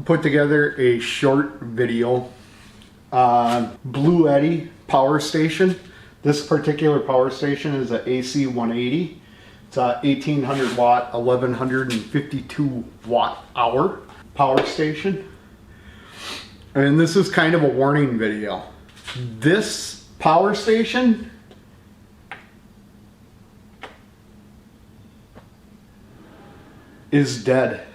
put together a short video on Bluetti power station. This particular power station is an AC180. It's a 1800 watt, 1152 watt hour power station. And this is kind of a warning video. This power station is dead.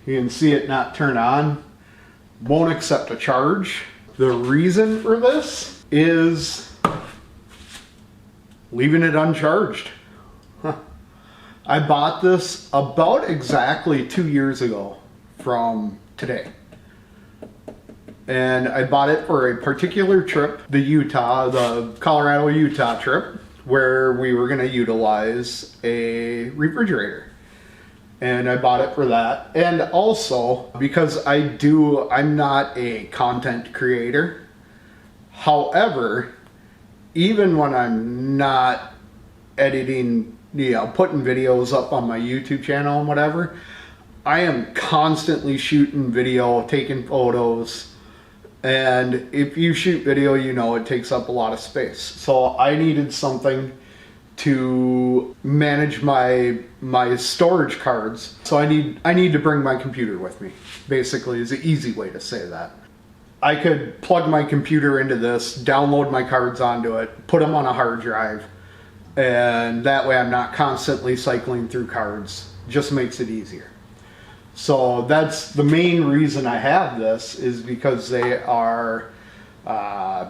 You can see it not turn on, won't accept a charge. The reason for this is leaving it uncharged. I bought this about exactly 2 years ago from today. And I bought it for a particular trip, the Colorado-Utah trip, where we were gonna utilize a refrigerator. And I bought it for that. And also because I'm not a content creator. However, even when I'm not editing, putting videos up on my YouTube channel and whatever, I am constantly shooting video, taking photos. And if you shoot video, it takes up a lot of space. So I needed something to manage my storage cards. So I need to bring my computer with me, basically, is the easy way to say that. I could plug my computer into this, download my cards onto it, put them on a hard drive, and that way I'm not constantly cycling through cards. Just makes it easier. So that's the main reason I have this, is because they are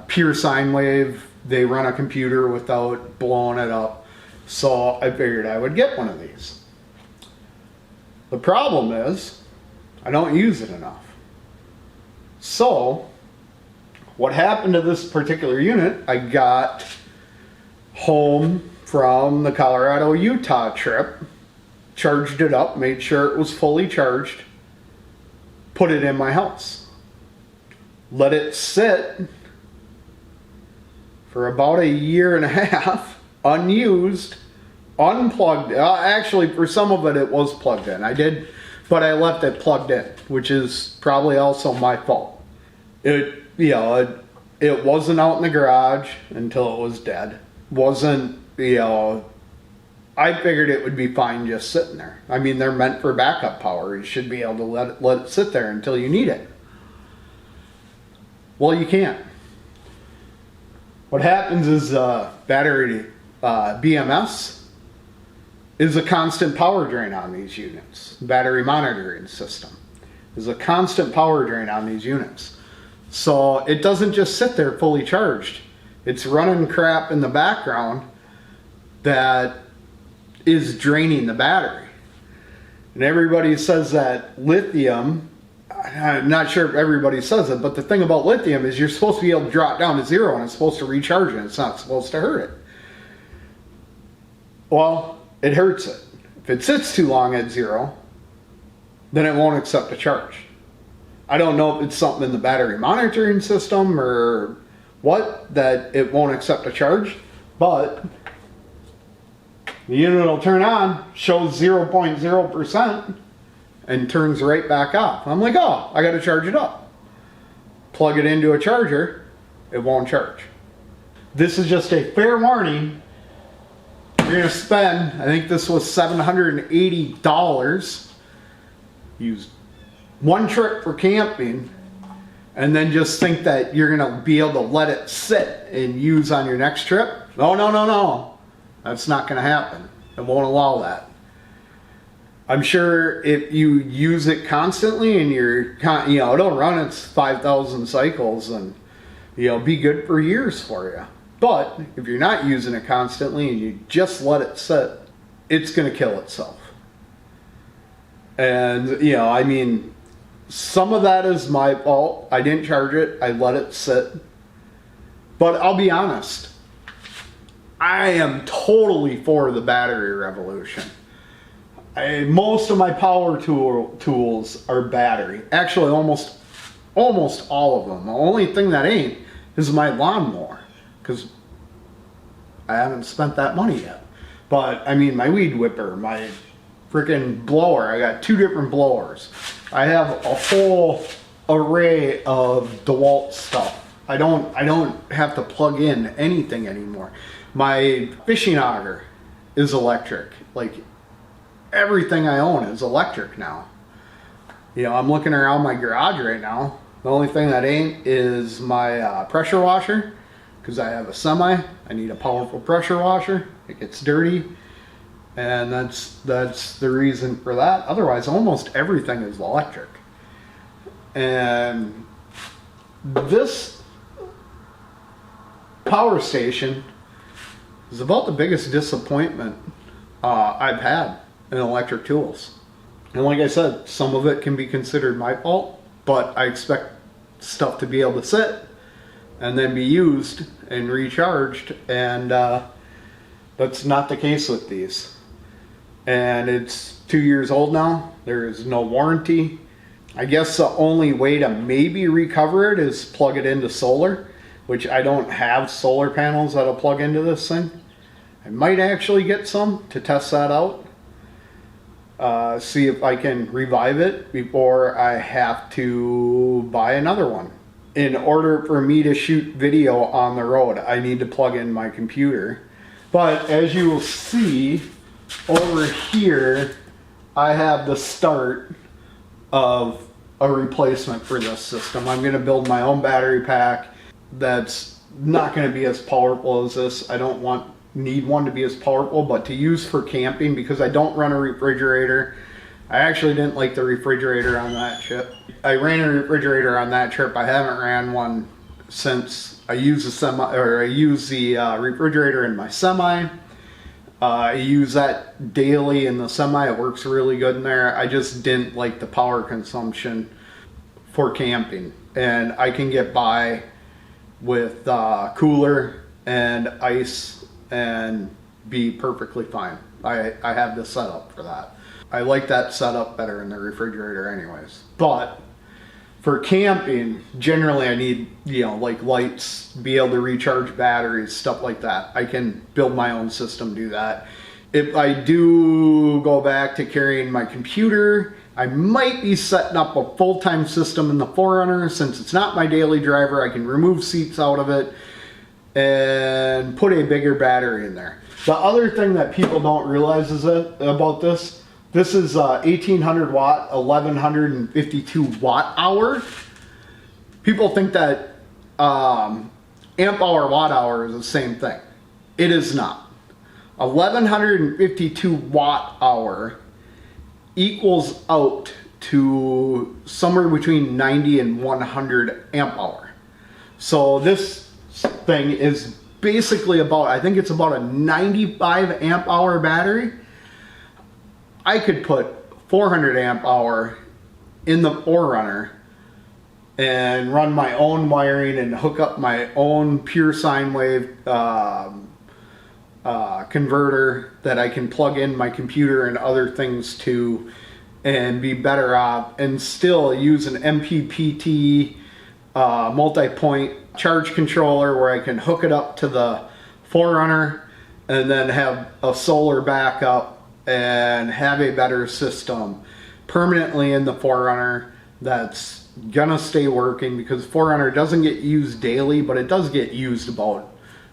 pure sine wave. They run a computer without blowing it up. So I figured I would get one of these. The problem is I don't use it enough. So what happened to this particular unit, I got home from the Colorado-Utah trip, charged it up, made sure it was fully charged, put it in my house, let it sit for about a year and a half, unused, unplugged. Actually, for some of it, it was plugged in. But I left it plugged in, which is probably also my fault. It wasn't out in the garage until it was dead. I figured it would be fine just sitting there. I mean, they're meant for backup power. You should be able to let it sit there until you need it. Well, you can't. What happens is battery BMS is a constant power drain on these units. Battery monitoring system is a constant power drain on these units. So it doesn't just sit there fully charged. It's running crap in the background that is draining the battery. And everybody says that lithium, I'm not sure if everybody says it, but the thing about lithium is you're supposed to be able to drop down to zero and it's supposed to recharge it. It's not supposed to hurt it. Well, it hurts it. If it sits too long at zero, then it won't accept a charge. I don't know if it's something in the battery monitoring system or what that it won't accept a charge, but the unit will turn on, shows 0.0%, and turns right back off. I'm like, oh, I got to charge it up. Plug it into a charger, it won't charge. This is just a fair warning. You're going to spend, I think this was $780, use one trip for camping, and then just think that you're going to be able to let it sit and use on your next trip. No. That's not going to happen. It won't allow that. I'm sure if you use it constantly and it'll run its 5,000 cycles and be good for years for you. But if you're not using it constantly and you just let it sit, it's going to kill itself. And I mean, some of that is my fault. I didn't charge it. I let it sit. But I'll be honest, I am totally for the battery revolution. Most of my power tools are battery. Actually, almost all of them. The only thing that ain't is my lawnmower, because I haven't spent that money yet. But I mean, my weed whipper, my freaking blower. I got 2 different blowers. I have a whole array of DeWalt stuff. I don't have to plug in anything anymore. My fishing auger is electric. Like, everything I own is electric now. You know, I'm looking around my garage right now. The only thing that ain't is my pressure washer, because I have a semi. I need a powerful pressure washer. It gets dirty, and that's the reason for that. Otherwise, almost everything is electric. And this power station is about the biggest disappointment I've had in electric tools. And like I said, some of it can be considered my fault, but I expect stuff to be able to sit and then be used and recharged, and that's not the case with these. And it's 2 years old now. There is no warranty. I guess the only way to maybe recover it is plug it into solar, which I don't have solar panels that'll plug into this thing. I might actually get some to test that out. See if I can revive it before I have to buy another one. In order for me to shoot video on the road, I need to plug in my computer. But as you will see over here, I have the start of a replacement for this system. I'm going to build my own battery pack that's not going to be as powerful as this. I don't need one to be as powerful, but to use for camping, because I don't run a refrigerator. I actually didn't like the refrigerator on that trip. I ran a refrigerator on that trip. I haven't ran one since I used the refrigerator in my semi. I use that daily in the semi. It works really good in there. I just didn't like the power consumption for camping, and I can get by with cooler and ice and be perfectly fine. I have the setup for that. I like that setup better in the refrigerator anyways. But for camping, generally I need, like lights, be able to recharge batteries, stuff like that. I can build my own system, do that. If I do go back to carrying my computer, I might be setting up a full-time system in the 4Runner. Since it's not my daily driver, I can remove seats out of it and put a bigger battery in there. The other thing that people don't realize is about this is 1800 watt, 1152 watt hour. People think that amp hour, watt hour is the same thing. It is not. 1152 watt hour equals out to somewhere between 90 and 100 amp hour. So this thing is basically I think it's about a 95 amp hour battery. I could put 400 amp hour in the 4Runner and run my own wiring and hook up my own pure sine wave converter that I can plug in my computer and other things to, and be better off, and still use an MPPT multi-point charge controller where I can hook it up to the 4Runner and then have a solar backup and have a better system permanently in the 4Runner that's gonna stay working, because 4Runner doesn't get used daily, but it does get used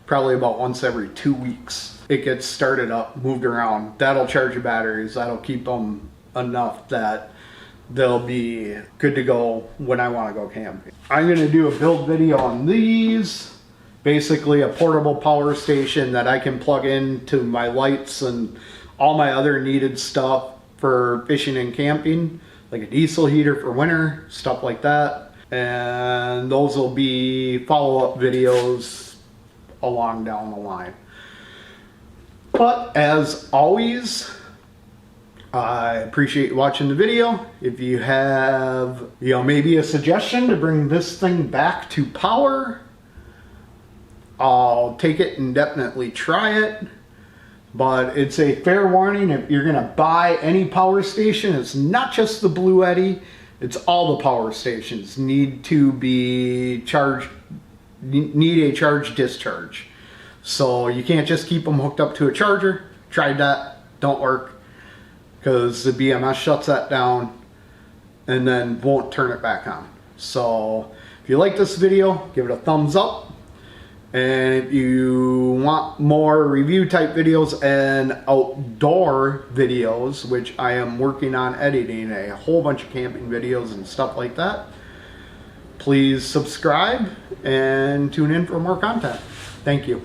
probably about once every 2 weeks. It gets started up, moved around. That'll charge your batteries. That'll keep them enough that they'll be good to go when I want to go camping. I'm going to do a build video on these. Basically a portable power station that I can plug into my lights and all my other needed stuff for fishing and camping, like a diesel heater for winter, stuff like that. And those will be follow-up videos along down the line. But as always, I appreciate you watching the video. If you have, maybe a suggestion to bring this thing back to power, I'll take it and definitely try it. But it's a fair warning, if you're gonna buy any power station, it's not just the Bluetti, it's all the power stations need to be charged, need a charge discharge. So you can't just keep them hooked up to a charger. Tried that, don't work, because the BMS shuts that down. and then won't turn it back on. So if you like this video, give it a thumbs up. And if you want more review type videos and outdoor videos, which I am working on editing a whole bunch of camping videos and stuff like that, please subscribe and tune in for more content. Thank you.